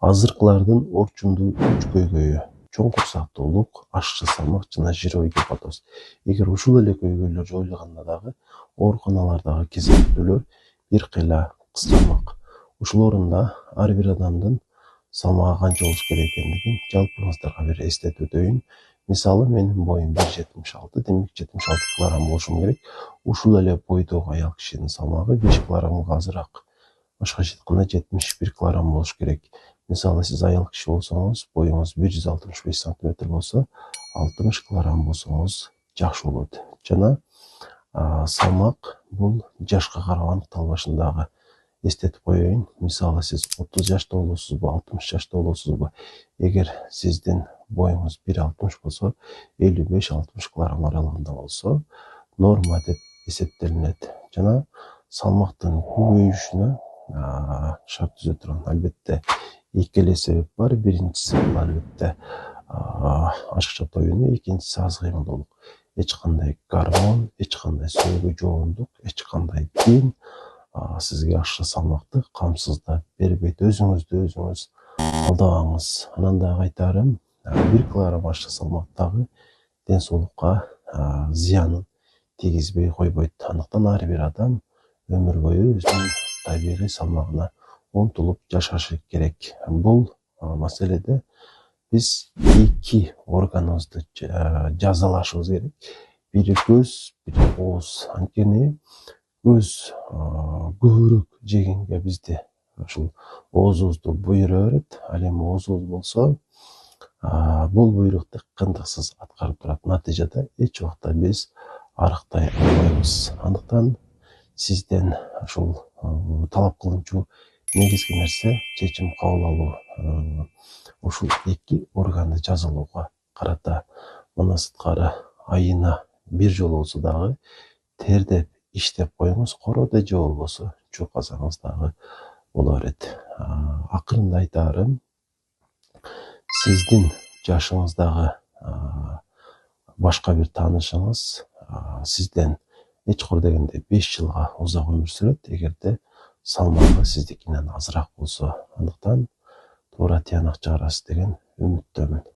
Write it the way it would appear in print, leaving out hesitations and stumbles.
Азыркылардын орчундуу үч көйгөйү: чоң курсактуулук, ашчы салмак жана жирой деп атабыз. Эгер ушул эле көйгөйлөр жоюлганда дагы ооруканалардагы кезектүүлөр бир кыйла кыскармак. Ушул орунда ар бир адамдын салмагы канча болуш керек экендигин жалпыңыздарга бир эстетип өтөйүн. Мисалы, менин боюм 1,76, демек 76 килограмм болушум керек. Ушул эле бойдогу аял кишинин салмагы 5 килограммга азыраак, башкача айтканда 71 килограмм болуш керек. Мисалы, сиз аял киши болсоңуз, боюңуз 165 сантиметр болсо, 60 килограмм болсоңуз жакшы болот. Жана салмак бул жашка карап аныкталбашындагы. Эстетип коеюн. Мисалы, сиз 30 жашта болосузбу, 60 жашта болосузбу? Эгер сиздин боюңуз 1,60 болсо, 55-60 килограмм аралыгында болсо, норма деп эсептелинет. Жана салмактын көбөйүшүнө шарт түзө турган албетте эки эле себеп бар. Биринчиси бул албетте ашыкча тоюну, экинчиси аз кыймылдуулук. Эч кандай гормон, эч кандай сөөгү жоондук, эч кандай дин сизге ашыкча салмакты камсыздап бербейт. Өзүңүздү өзүңүз алдабаңыз. Анан дагы айтарым, 1 килограмм ашыкча салмак дагы ден соолукка зыянын тийгизбей койбойт. Андыктан ар бир адам өмүр бою өзүнүн табигый салмагына умтулуп жашашы керек. Бул маселеде биз эки органыбызды жазалашыбыз керек. Бири көз, бири ооз. Анткени көз көбүрөөк жегенге бизди ушул оозубузду буйруя берет. Ал эми оозубуз болсо, бул буйрукту кындыксыз аткарып турат. Натыйжада эч убакта биз арыктай албайбыз. Андыктан сизден ушул талап кылынчу негизги нерсе чечим кабыл алуу. Ушул эки органды жазалууга карата. Мындан сырткары айына бир жолу болсо дагы тердеп иштеп коюңуз. Короодой же болбосо чуркасаңыз дагы боло берет. Акырында айтарым, сиздин жашыңыздагы башка бир таанышыңыз сизден эч дегенде 5 жылга узак өмүр сүрөт, эгерде салмагы сиздикинен азыраак болсо. Андыктан туура тыянак чыгарасыз деген үмүттөмүн.